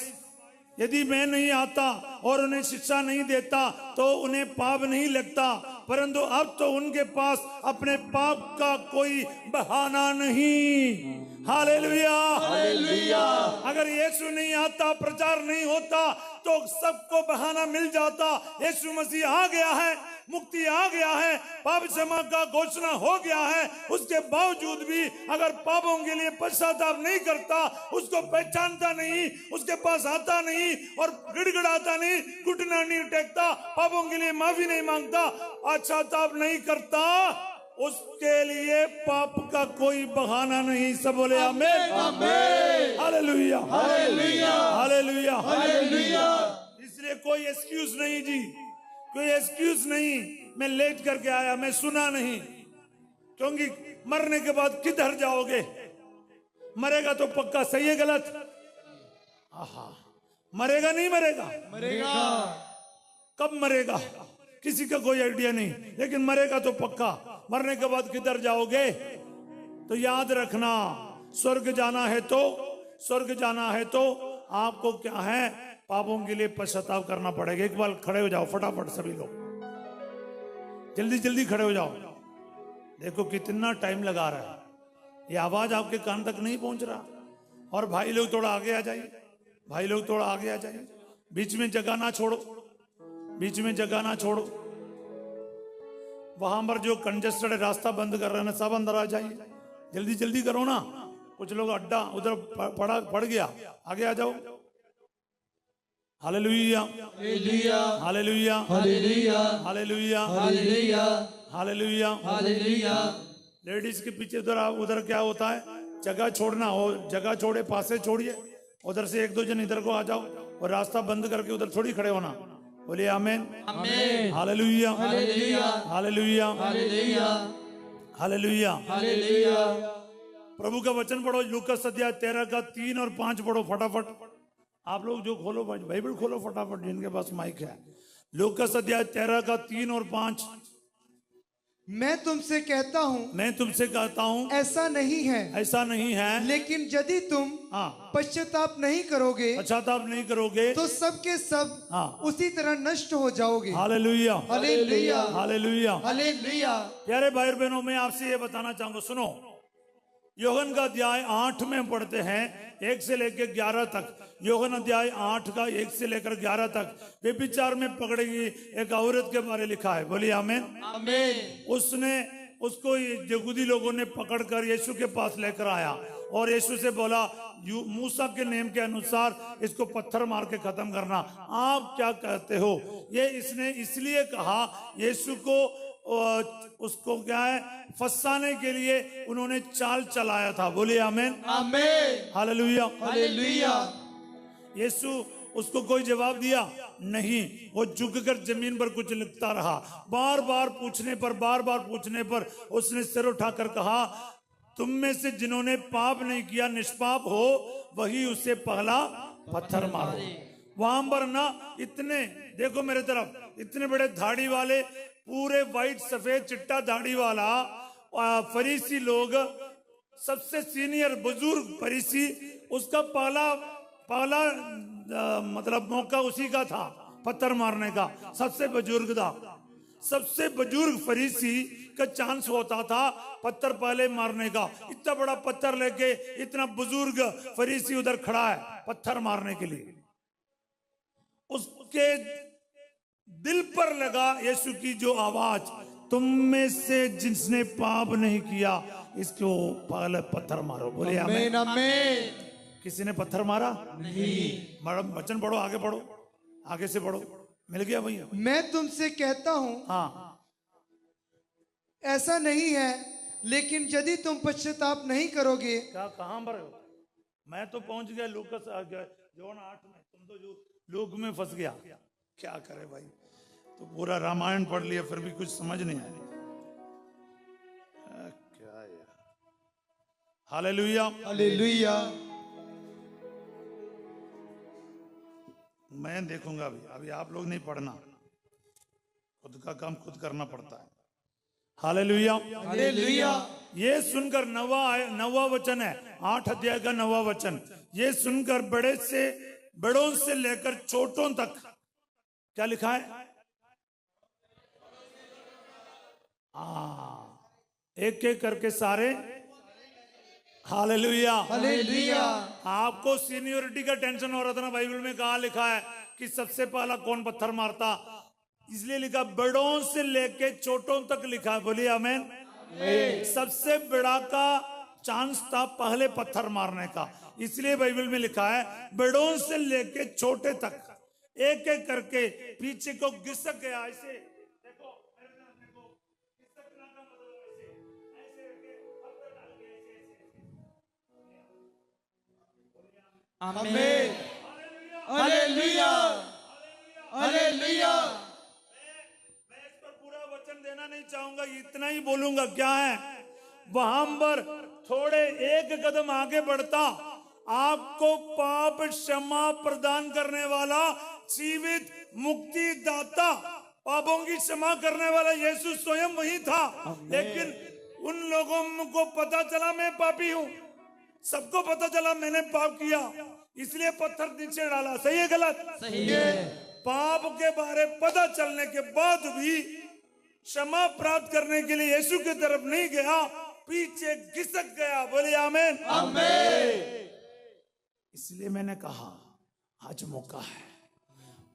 यदि मैं नहीं आता और उन्हें शिक्षा नहीं देता तो उन्हें पाप नहीं लगता, परंतु अब तो उनके पास अपने पाप का कोई बहाना नहीं। Hallelujah, hallelujah. अगर यीशु नहीं आता, प्रचार नहीं होता, तो सबको बहाना मिल जाता। यीशु मसीह आ गया है, मुक्ति आ गया है, पाप क्षमा का घोषणा हो गया है, उसके बावजूद भी अगर पापों के लिए पश्चाताप नहीं करता, उसको पहचानता नहीं, उसके पास आता नहीं और गिड़गिड़ाता नहीं, घुटना नहीं टेकता, पापों के लिए माफी नहीं मांगता, पश्चाताप नहीं करता, उसके लिए पाप का कोई बहाना नहीं। सब बोले आमीन, आमीन। हालेलुया, हालेलुया। हालेलुया, हालेलुया। इसलिए कोई एक्सक्यूज नहीं जी, कोई एक्सक्यूज नहीं। मैं लेट करके आया, मैं सुना नहीं, क्योंकि मरने के बाद किधर जाओगे? मरेगा तो पक्का, सही है गलत? आहा, मरेगा नहीं मरेगा? मरेगा। कब मरेगा किसी का कोई आइडिया नहीं, लेकिन मरेगा तो पक्का। मरने के बाद किधर जाओगे? तो याद रखना, स्वर्ग जाना है तो, स्वर्ग जाना है तो आपको क्या है, पापों के लिए पश्चाताप करना पड़ेगा। एक बार खड़े हो जाओ फटाफट, सभी लोग जल्दी जल्दी खड़े हो जाओ। देखो कितना टाइम लगा रहा है, ये आवाज आपके कान तक नहीं पहुंच रहा। और भाई लोग थोड़ा आगे आ जाइए, भाई लोग थोड़ा आगे आ जाइए, बीच में जगह ना छोड़ो, बीच में जगह ना छोड़ो। वहां पर जो कंजेस्टेड रास्ता बंद कर रहे हैं ना, सब अंदर आ जाइए, जल्दी जल्दी करो ना। कुछ लोग अड्डा उधर पड़ गया, आगे आ जाओ। हालेलुया, हालेलुया। हालेलुया, हालेलुया। हालेलुया, हालेलुया। हालेलुया। हालेलुया। लेडीज के पीछे उधर क्या होता है, जगह छोड़ना हो, जगह छोड़े, पासे छोड़िए, उधर से 1-2 जन इधर को आ जाओ और रास्ता बंद करके उधर थोड़ी खड़े होना। बोलिए आमीन, आमीन। हालेलुया, हालेलुया। हालेलुया, हालेलुया। हालेलुया। हालेलुया। प्रभु का वचन पढ़ो, लूकास अध्याय 13 का 3 और 5 पढ़ो फटाफट। आप लोग जो खोलो बाइबल खोलो फटाफट जिनके पास माइक है। लूकास अध्याय 13 का 3 और 5। मैं तुमसे कहता हूँ मैं तुमसे कहता हूं ऐसा नहीं है, ऐसा नहीं है, लेकिन यदि तुम हाँ, पश्चाताप नहीं करोगे पश्चाताप नहीं करोगे तो सबके सब हाँ, उसी तरह नष्ट हो जाओगे। हालेलुया, हालेलुया, हालेलुया। हालेलुया। प्यारे भाई बहनों, मैं आपसे ये बताना चाहूंगा, सुनो। योहन का अध्याय 8 में पढ़ते हैं 1 से लेकर 11 तक। योहन अध्याय 8 का 1 से लेकर 11 तक व्यभिचार में पकड़ी गई एक औरत के बारे लिखा है। बोलिए आमीन। आमीन। उसको यहूदी लोगों ने पकड़कर यीशु के पास लेकर आया और यीशु से बोला, मूसा के नियम के अनुसार इसको पत्थर मार के खत्म करना, आप क्या कहते हो? ये इसने इसलिए कहा, यीशु को उसको क्या है फंसाने के लिए उन्होंने चाल चलाया था। बोलिए आमीन, आमीन। हालेलुया, हालेलुया। यीशु उसको कोई जवाब दिया नहीं, वो झुककर जमीन पर कुछ लिखता रहा। बार बार पूछने पर उसने सिर उठाकर कहा, तुम में से जिन्होंने पाप नहीं किया निष्पाप हो वही उसे पहला पत्थर मारो। वहां पर ना इतने, देखो मेरे तरफ, इतने बड़े दाढ़ी वाले, पूरे वाइट सफेद चिट्टा दाढ़ी वाला फरीसी लोग, सबसे सीनियर बुजुर्ग फरीसी, उसका पहला मतलब मौका उसी का था पत्थर मारने का। सबसे बुजुर्ग फरीसी का चांस होता था पत्थर पहले मारने का। इतना बड़ा पत्थर लेके इतना बुजुर्ग फरीसी उधर खड़ा है पत्थर मारने के लिए। उसके दिल पर लगा यीशु की जो आवाज, तुम में से जिसने पाप नहीं किया इसको पहले पत्थर मारो। बोले आमीन, आमीन। किसी ने पत्थर मारा नहीं। मैडम वचन पढ़ो, आगे पढ़ो, आगे से पढ़ो। मिल गया भैया? मैं तुमसे कहता हूँ हाँ, ऐसा नहीं है, लेकिन यदि तुम पश्चाताप नहीं करोगे। क्या कहां पर हो? मैं तो पहुंच गया लूकास योहन 8 में, तुम तो जो लूक में फंस गया। क्या करे भाई, तो पूरा रामायण पढ़ लिया फिर भी कुछ समझ नहीं आया। क्या यार, हालेलुया। हालेलुया। मैं देखूंगा अभी आप लोग नहीं पढ़ना, खुद का काम खुद करना पड़ता है। हालेलुया, हालेलुया। ये सुनकर नवा वचन है, 8 अध्याय का 9वां वचन। ये सुनकर बड़ों से लेकर छोटों तक, क्या लिखा है? एक एक करके सारे, हालेलुया, हालेलुया। आपको सीनियोरिटी का टेंशन हो रहा था ना, बाइबल में कहा लिखा है कि सबसे पहला कौन पत्थर मारता, इसलिए लिखा बड़ों से लेके छोटों तक लिखा है। बोलिए आमीन। सबसे बड़ा का चांस था पहले पत्थर मारने का, इसलिए बाइबल में लिखा है बड़ों से लेके छोटे तक एक एक करके पीछे को घिसक गया। ऐसे देखो, घिसकना का मतलब ऐसे करके पत्थर डाल के आमीन। हालेलुया। हालेलुया। मैं इस पर पूरा वचन देना नहीं चाहूंगा, इतना ही बोलूंगा। क्या है वहां पर थोड़े एक कदम आगे बढ़ता, आपको पाप क्षमा प्रदान करने वाला, जीवित मुक्ति दाता, पापों की क्षमा करने वाला यीशु स्वयं वही था। लेकिन उन लोगों को पता चला मैं पापी हूं, सबको पता चला मैंने पाप किया, इसलिए पत्थर नीचे डाला। सही है गलत? सही है। पाप के बारे पता चलने के बाद भी क्षमा प्राप्त करने के लिए यीशु की तरफ नहीं गया, पीछे घिसक गया। बोले आमीन, आमीन। इसलिए मैंने कहा आज मौका है।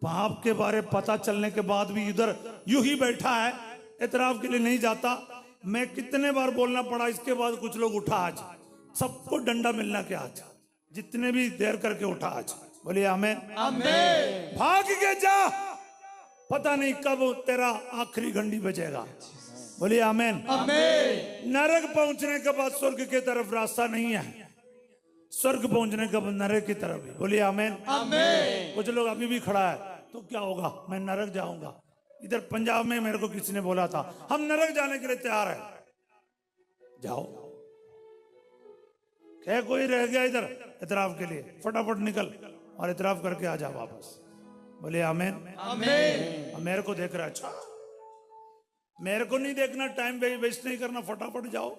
पाप के बारे पता चलने के बाद भी इधर यूं ही बैठा है, इतराफ के लिए नहीं जाता। मैं कितने बार बोलना पड़ा, इसके बाद कुछ लोग उठा आज, सबको डंडा मिलना के आज, जितने भी देर करके उठा आज। बोलिए आमीन, आमीन। भाग के जा, पता नहीं कब तेरा आखिरी घंटी बजेगा। बोलिए आमीन, आमीन। नरक पहुंचने के बाद स्वर्ग की तरफ रास्ता नहीं है, स्वर्ग पहुंचने के बाद नरक की तरफ है। बोलिए आमीन, आमीन। कुछ लोग अभी भी खड़ा है, तो क्या होगा, मैं नरक जाऊंगा। इधर पंजाब में मेरे को किसी ने बोला था, हम नरक जाने के लिए तैयार है, जाओ। क्या कोई रह गया इधर इतराफ के लिए? फटाफट निकल और इतराफ करके आ जा वापस। बोले आमीन। आमीन। अब मेरे को देख रहा है, अच्छा मेरे को नहीं देखना, टाइम वेस्ट नहीं करना, फटाफट जाओ,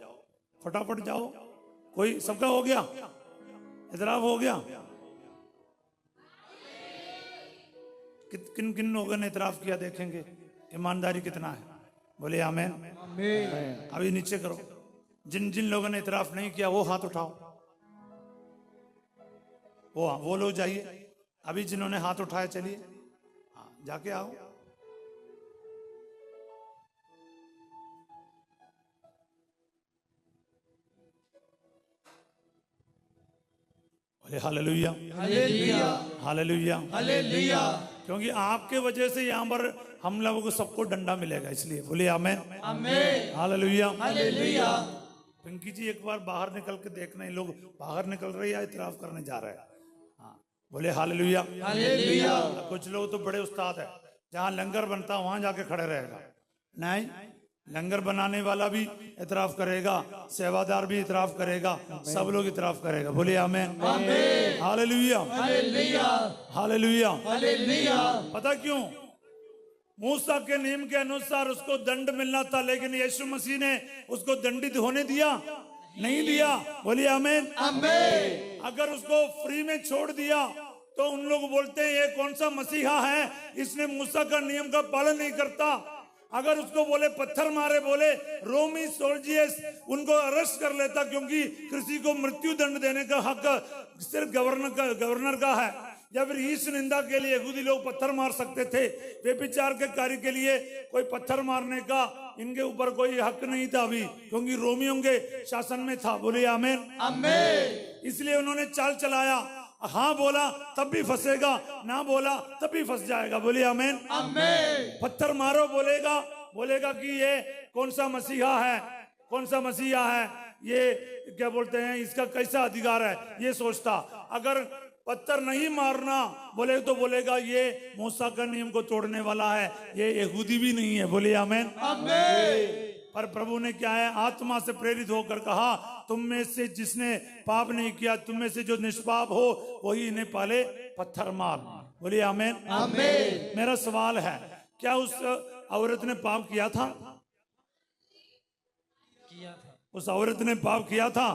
फटाफट जाओ। कोई सबका हो गया, इतराफ हो गया। किन किन लोगों ने इतराफ किया देखेंगे, ईमानदारी कितना है। बोले आमीन। अभी नीचे करो, जिन जिन लोगों ने इतराफ नहीं किया वो हाथ उठाओ। वो लोग जाइए, अभी जिन्होंने हाथ उठाया चलिए, हाँ जाके आओ। बोले हालेलुया, हालेलुया। हालेलुया, हालेलुया। क्योंकि आपके वजह से यहाँ पर हम लोगों को सबको डंडा मिलेगा, इसलिए बोले आमीन। आमीन। हालेलुया। हालेलुया। पिंकी जी एक बार बाहर निकल के देखना, ये लोग बाहर निकल रहे हैं या इतराफ करने जा रहे हैं। हाँ बोले हालेलुया। हालेलुया। कुछ लोग तो बड़े उस्ताद है, जहाँ लंगर बनता वहां जाके खड़े रहेगा। नहीं, लंगर बनाने वाला भी इतराफ करेगा, सेवादार भी इतराफ करेगा, सब लोग इतराफ करेगा। बोले आमीन। हालेलुया, हालेलुया। हालेलुया। हालेलुया। पता क्यों? मूसा के नियम के अनुसार उसको दंड मिलना था, लेकिन यीशु मसीह ने उसको दंडित होने दिया नहीं दिया। बोलिए आमीन। आमीन। अगर उसको फ्री में छोड़ दिया तो उन लोग बोलते हैं ये कौन सा मसीहा है, इसने मूसा का नियम का पालन नहीं करता। अगर उसको बोले पत्थर मारे, बोले रोमी सोल्जियर्स उनको अरेस्ट कर लेता, क्योंकि किसी को मृत्यु दंड देने का हक सिर्फ गवर्नर का है। या फिर ईश निंदा के लिए यहूदी लोग पत्थर मार सकते थे, व्यभिचार के कार्य के लिए कोई पत्थर मारने का इनके ऊपर कोई हक नहीं था अभी, क्योंकि रोमियों के शासन में था। बोले आमीन। आमीन। इसलिए उन्होंने चाल चलाया, हाँ बोला तब भी फंसेगा, ना बोला तब भी फंस जाएगा। बोले आमीन। आमीन। पत्थर मारो, बोलेगा कि ये कौन सा मसीहा है, कौन सा मसीहा है, ये क्या बोलते हैं, इसका कैसा अधिकार है, ये सोचता। अगर पत्थर नहीं मारना बोले तो बोलेगा ये मूसा का नियम को तोड़ने वाला है, ये यहूदी भी नहीं है। बोले आमीन। आमीन। पर प्रभु ने क्या है, आत्मा से प्रेरित होकर कहा, तुम में से जिसने पाप नहीं किया, तुम में से जो निष्पाप हो वही इन्हें पहले पत्थर मार। बोलिए आमीन। आमीन। मेरा सवाल है, क्या उस औरत ने पाप किया था? उस औरत ने पाप किया था,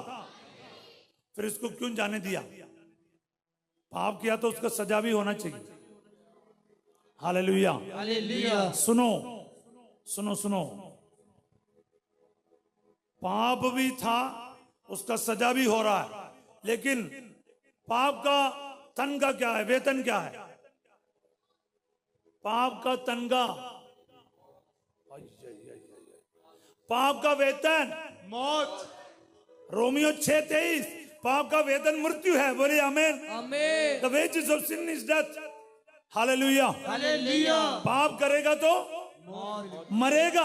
फिर इसको क्यों जाने दिया? पाप किया तो उसका सजा भी होना चाहिए। हालेलुया। हालेलुया। सुनो सुनो सुनो, पाप भी था, उसका सजा भी हो रहा है, लेकिन पाप का तन का क्या है, वेतन क्या है? पाप का तनगा, पाप का वेतन मौत। रोमियो 6:23, पाप का वेतन मृत्यु है। बोले आमीन। आमीन। The wages of sin is death. हालेलुया। हालेलुया। पाप करेगा तो मौत। मरेगा।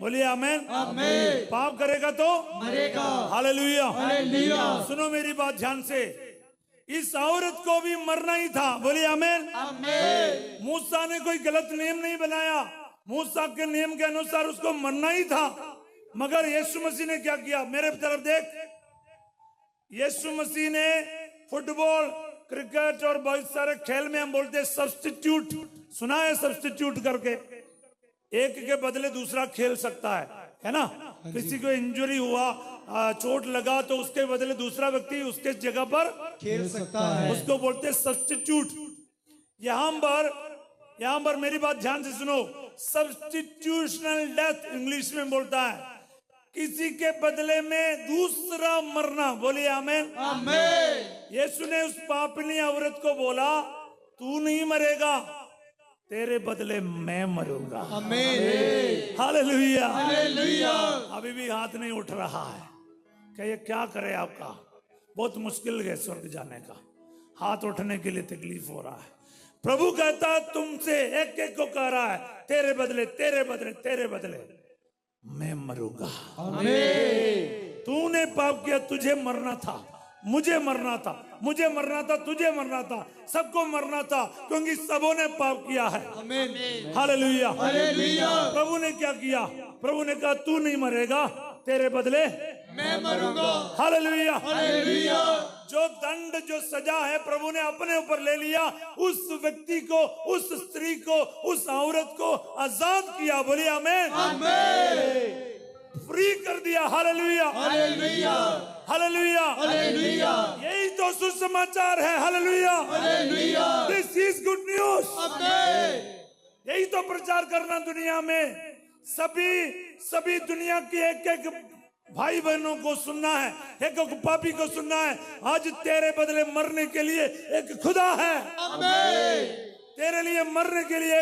बोलिए आमीन। आमीन। पाप करेगा तो मरेगा। हालेलुया। हालेलुया। सुनो मेरी बात ध्यान से, इस औरत को भी मरना ही था। बोलिए आमीन। आमीन। मूसा ने कोई गलत नियम नहीं बनाया, मूसा के नियम के अनुसार उसको मरना ही था। मगर यीशु मसीह ने क्या किया? मेरे तरफ देख, यीशु मसीह ने फुटबॉल, क्रिकेट और बहुत सारे खेल में हम बोलते हैं सब्स्टिट्यूट, सुना है सब्स्टिट्यूट करके, एक के बदले दूसरा खेल सकता है ना? किसी को इंजरी हुआ, चोट लगा, तो उसके बदले दूसरा व्यक्ति उसके जगह पर खेल सकता है, उसको बोलते हैं सब्स्टिट्यूट। यहां पर मेरी बात ध्यान से सुनो, सब्स्टिट्यूशनल डेथ इंग्लिश में बोलता है, किसी के बदले में दूसरा मरना। बोलिए आमीन। आमीन। यीशु ने उस पापनी औरत को बोला, तू नहीं मरेगा, तेरे बदले मैं मरूंगा। आमीन। हालेलुया। हालेलुया। अभी भी हाथ नहीं उठ रहा है, क्या ये क्या करे? आपका बहुत मुश्किल है स्वर्ग जाने का, हाथ उठने के लिए तकलीफ हो रहा है। प्रभु कहता तुमसे एक एक को कह रहा है, तेरे बदले तेरे बदले तेरे बदले मैं मरूंगा। आमीन। तूने पाप किया, तुझे मरना था, मुझे मरना था, मुझे मरना था, तुझे मरना था, सबको मरना था, क्योंकि सबों ने पाप किया है। आमीन। हालेलुया। हालेलुया। प्रभु ने क्या किया? प्रभु ने कहा तू नहीं मरेगा, तेरे बदले मैं मरूंगा। हालेलुया। हालेलुया। जो दंड जो सजा है प्रभु ने अपने ऊपर ले लिया, उस व्यक्ति को, उस स्त्री को, उस औरत को आजाद किया। बोलिए आमीन। फ्री कर दिया। हालेलुया, हालेलुया, हालेलुया, हालेलुया, यही तो सुसमाचार है। हालेलुया, हालेलुया, दिस इज गुड न्यूज। आमेन। यही तो प्रचार करना दुनिया में। सभी दुनिया के एक एक भाई बहनों को सुनना है, एक एक पापी को सुनना है। आज तेरे बदले मरने के लिए एक खुदा है। आमेन। तेरे लिए मरने के लिए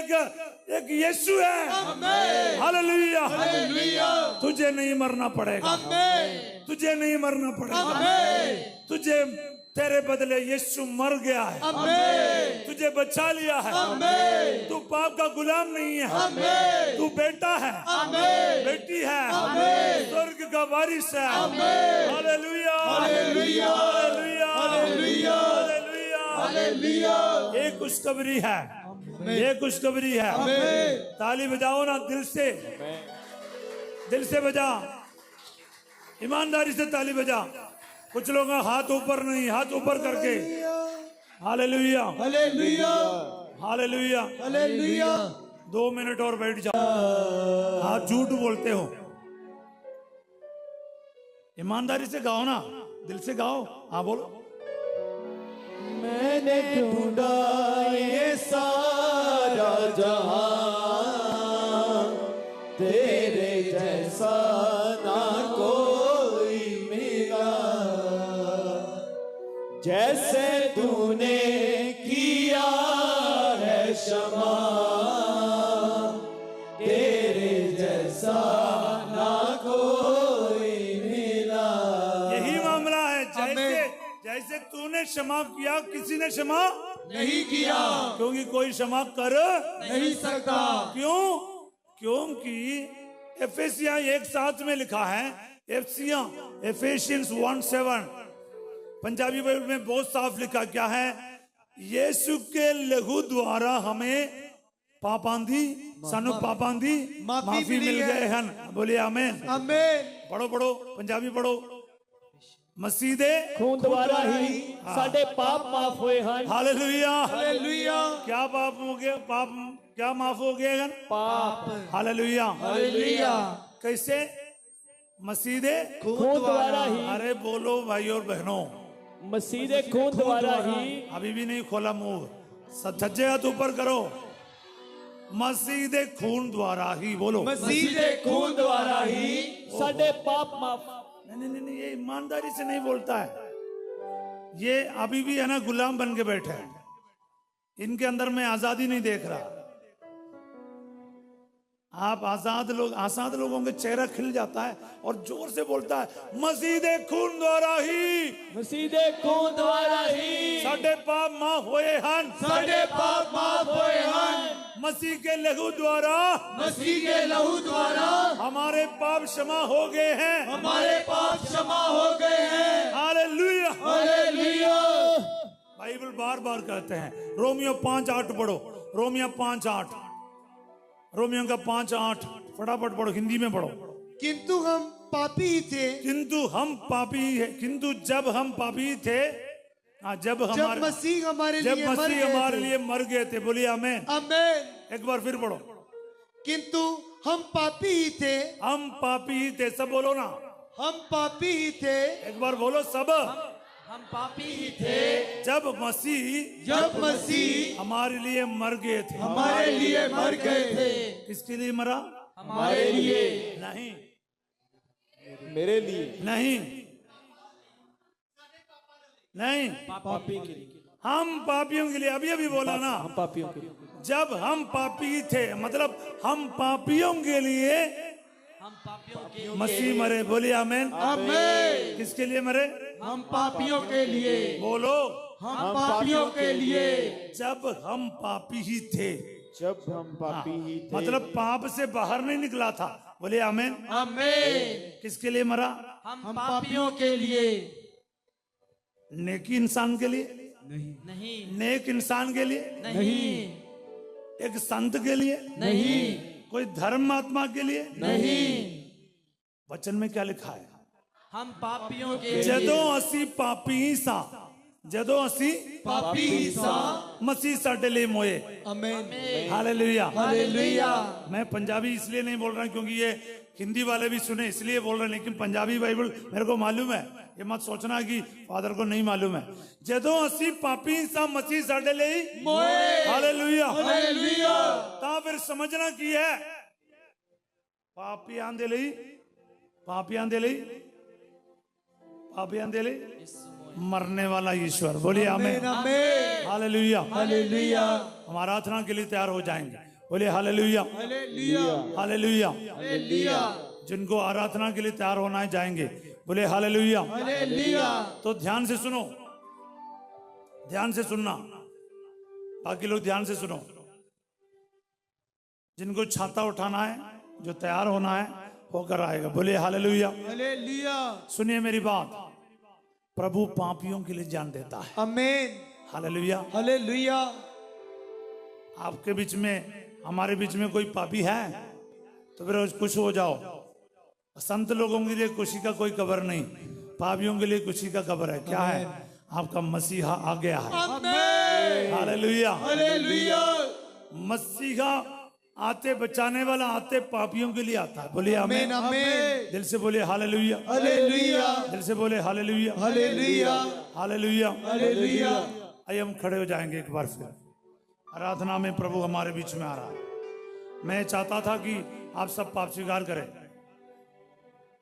एक यीशु है। आमेन। हालेलुया, हालेलुया, तुझे नहीं मरना पड़ेगा। आमेन। तुझे नहीं मरना पड़ेगा। आमेन। तुझे, तेरे बदले यीशु मर गया है। आमेन। तुझे बचा लिया है। आमेन। तू पाप का गुलाम नहीं है। आमेन। तू बेटा है। आमेन। बेटी है। आमेन। स्वर्ग का वारिस है। आमेन। हालेलुया, हालेलुया, हालेलुया, हालेलुया, हालेलुया। हालेलुया। ये खुशखबरी है, ये खुशखबरी है। आमेन। ताली बजाओ ना, दिल से बजा, ईमानदारी से ताली बजा। कुछ लोग हाथ ऊपर नहीं, हाथ ऊपर करके हालेलुया, हालेलुया, हालेलुया। हालेलुया। 2 मिनट और बैठ जाओ। हाँ, झूठ बोलते हो। ईमानदारी से गाओ ना, दिल से गाओ। हाँ बोलो। मैंने ढूंढा ये सारा जहां, तेरे जैसा ना कोई मिला, जैसे तूने किया है क्षमा, तेरे जैसा ना कोई मिला। यही मामला है। जैसे तूने क्षमा किया, किसी ने क्षमा नहीं किया, क्योंकि कोई क्षमा कर नहीं सकता। क्यों? क्योंकि एफेसिया 1:7 में लिखा है, एफेसियंस 1:7 पंजाबी बाइबल में बहुत साफ लिखा क्या है? यीशु के लहू द्वारा हमें पापांदी, सानू पापांदी माफी मिल गए हैं। बोलिए आमीन। आमीन। पढ़ो पढ़ो, पंजाबी पढ़ो। मसीह दे खून द्वारा ही साडे पाप माफ हुए हैं। हालेलुया, हालेलुया, क्या पाप हो गया? पाप क्या माफ हो गए हैं? पाप हालेलुया, हालेलुया। कैसे? मसीह दे खून द्वारा ही, अरे बोलो भाई और बहनों, मसीह दे खून द्वारा ही। अभी भी नहीं खोला मुंह, सज्जे हाथ ऊपर करो। मसीह दे खून द्वारा ही, बोलो। मसीह के खून द्वारा ही साडे पाप माफ। नहीं, ये ईमानदारी से नहीं बोलता है। ये अभी भी है ना, गुलाम बन के बैठे हैं। इनके अंदर मैं आजादी नहीं देख रहा। आप आजाद लोगों के चेहरा खिल जाता है और जोर से बोलता है, मसीह दे खून द्वारा ही, मसीह दे खून द्वारा ही साडे पाप माफ होए हन। साडे पाप माफ होए हैं। मसीह के लहू द्वारा, मसीह के लहू द्वारा हमारे पाप क्षमा हो गए हैं। हमारे पाप क्षमा हो गए हैं। हालेलुया। हालेलुया। बाइबल बार बार कहते हैं। रोमियो 5:8 पढ़ो। रोमियो 5:8, रोमियो का 5:8 फटाफट पढ़ो, हिंदी में पढ़ो। किंतु हम पापी ही थे, किंतु हम पापी है, किंतु जब हम पापी थे, जब मसीह हमारे जब लिए मर मसीह गए हमारे थे। लिए मर गए थे। बोलिए आमीन। आमीन। एक बार फिर पढ़ो। किंतु हम पापी ही थे, हम पापी ही थे। सब बोलो ना, हम पापी ही थे। एक बार बोलो सब। हम पापी ही थे, जब मसीह जब मसीह हमारे लिए मर गए थे। हमारे लिए मर गए थे। किसके लिए मरा? हमारे लिए नहीं, मेरे लिए नहीं, नहीं, पापी के लिए। हम पापियों के लिए। अभी अभी बोला ना, हम पापियों के लिए। जब हम पापी थे, मतलब हम पापियों के लिए मसीह मरे। बोलिए आमीन। आमीन। किसके लिए मरे? हम पापियों के लिए, बोलो। हम पापियों के लिए। जब हम पापी ही थे, जब हम पापी ही थे, मतलब पाप से बाहर नहीं निकला था। बोलिए आमीन। आमीन। किसके लिए मरा? हम पापियों के लिए नेकी इंसान के लिए नहीं, नेक इंसान के लिए, नहीं, एक संत के लिए नहीं, कोई धर्म आत्मा के लिए नहीं। वचन में क्या लिखा है? हम पापियों के लिए ਜਦੋਂ ਅਸੀਂ ਪਾਪੀ ਸਾਂ, ਜਦੋਂ ਅਸੀਂ पापी सा मसीह साडे लिए मोए। आमीन हालेलुया। हालेलुया। मैं पंजाबी इसलिए नहीं बोल रहा क्योंकि ये हिंदी वाले भी सुने इसलिए बोल रहे हैं, लेकिन पंजाबी बाइबल मेरे को मालूम है। ये मत सोचना कि फादर को नहीं मालूम है। ਜਦੋਂ ਅਸੀਂ ਪਾਪੀ ਸਾਂ ਮਸੀਹ ਸਾਡੇ ਲਈ मोए। हालेलुया। हालेलुया। ਤਾਂ ਫਿਰ ਸਮਝਣਾ ਕੀ ਹੈ? ਪਾਪੀਆਂ ਦੇ ਲਈ, ਪਾਪੀਆਂ ਦੇ ਲਈ, पापियों के लिए मरने वाला ईश्वर। बोलिए आमीन। आमीन हालेलुया। हालेलुया। हम आराधना के लिए तैयार हो जाएंगे। बोलिए हालेलुया। हालेलुया। हालेलुया। हालेलुया। जिनको आराधना के लिए तैयार होना है जाएंगे। बोलिए हालेलुया। हालेलुया। तो ध्यान से सुनो, ध्यान से सुनना, बाकी लोग ध्यान से सुनो। जिनको छाता उठाना है, जो तैयार होना है होकर आएगा। बोलिए हालेलुया। हालेलुया। सुनिए मेरी बात, प्रभु पापियों के लिए जान देता है। आमीन हालेलुया। हालेलुया। आपके बीच में, हमारे बीच में कोई पापी है तो फिर खुश हो जाओ। संत लोगों के लिए खुशी का कोई खबर नहीं, पापियों के लिए खुशी का खबर है। क्या है? आपका मसीहा आ गया है। आमीन हालेलुया। हालेलुया। मसीहा आते बचाने वाला आते पापियों के लिए आता है। बोलिए आमीन आमीन। आमीन दिल से बोलिए हालेलुया। हालेलुया दिल से बोले हालेलुया। हालेलुया हालेलुया। हालेलुया। आइए हम खड़े हो जाएंगे एक बार फिर। आराधना में प्रभु हमारे बीच में आ रहा है। मैं चाहता था कि आप सब पाप स्वीकार करें।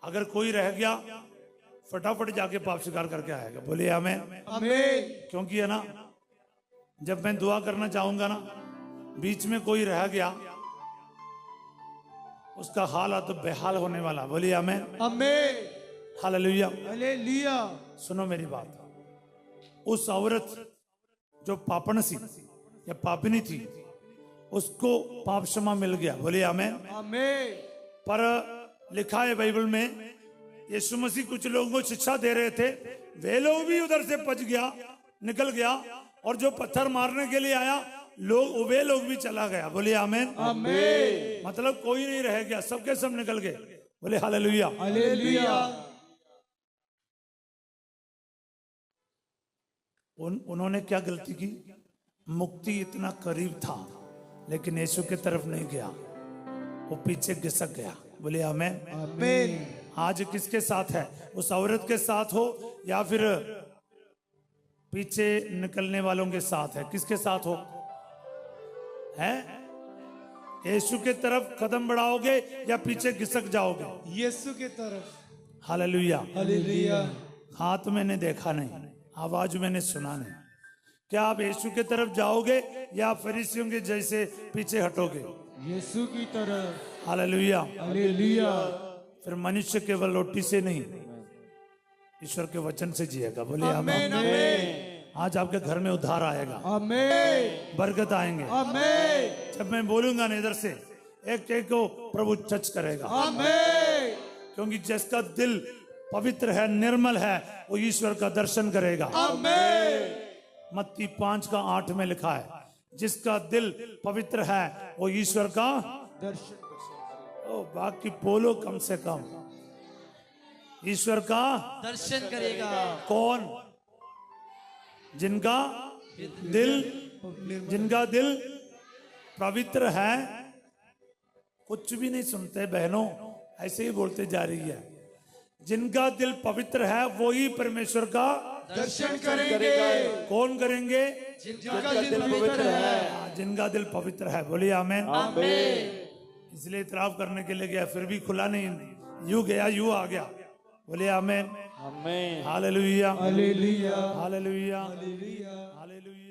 अगर कोई रह गया फटाफट जाके पाप स्वीकार करके आएगा। बोलिए आमीन। आमीन क्योंकि है ना, जब मैं दुआ करना चाहूंगा ना, बीच में कोई रह गया उसका हाल तो बेहाल होने वाला। बोलिए आमीन। आमीन हालेलुया। हालेलुया। सुनो मेरी बात, उस औरत जो पापण सी या पापिनी थी उसको पाप क्षमा मिल गया। बोलिए आमीन। आमीन पर लिखा है बाइबल में, यीशु मसीह कुछ लोगों को शिक्षा दे रहे थे, वे लोग भी उधर से बच गया, निकल गया, और जो पत्थर मारने के लिए आया वे लोग भी चला गया। बोलिए आमीन। आमीन मतलब कोई नहीं रह गया, सबके सब निकल गए। बोले हालेलुया। हालेलुया। उन्होंने क्या गलती की? मुक्ति इतना करीब था लेकिन यीशु की तरफ नहीं गया, वो पीछे घिसक गया। बोले आमीन। आमीन। आज किसके साथ है? उस औरत के साथ हो या फिर पीछे निकलने वालों के साथ है? किसके साथ हो? है यीशु के तरफ कदम बढ़ाओगे या पीछे घिसक जाओगे? यीशु की तरफ। हालेलुया। हालेलुया। हाथ मैंने देखा नहीं, आवाज मैंने सुना नहीं। क्या आप यीशु के तरफ जाओगे या फरीसियों के जैसे पीछे हटोगे? यीशु की तरफ। हालेलुया। हालेलुया। फिर मनुष्य केवल रोटी से नहीं ईश्वर के वचन से जिएगा। बोलिए आमीन आमीन। आमीन आज आपके घर में उद्धार आएगा, आमीन बरकत आएंगे। आमीन जब मैं बोलूंगा ना इधर से, एक एक को प्रभु टच करेगा। आमीन। क्योंकि जिसका दिल पवित्र है, निर्मल है, वो ईश्वर का दर्शन करेगा। आमीन। मत्ती 5:8 में लिखा है, जिसका दिल पवित्र है वो ईश्वर का दर्शन। ओ बाकी बोलो कम से कम, ईश्वर का दर्शन करेगा। कौन? जिनका दिल पवित्र है। कुछ भी नहीं सुनते बहनों, ऐसे ही बोलते जा रही है। जिनका दिल पवित्र है वो ही परमेश्वर का दर्शन करेंगे। कौन करेंगे? जिनका दिल पवित्र है। जिनका दिल पवित्र है। बोलिए आमीन। आमीन। इसलिए इतराफ करने के लिए गया, फिर भी खुला नहीं, यूं गया यूं आ गया। बोलिए आमीन। आमीन। हालेलुया। हालेलुया। हालेलुया। हालेलुया। हालेलुया।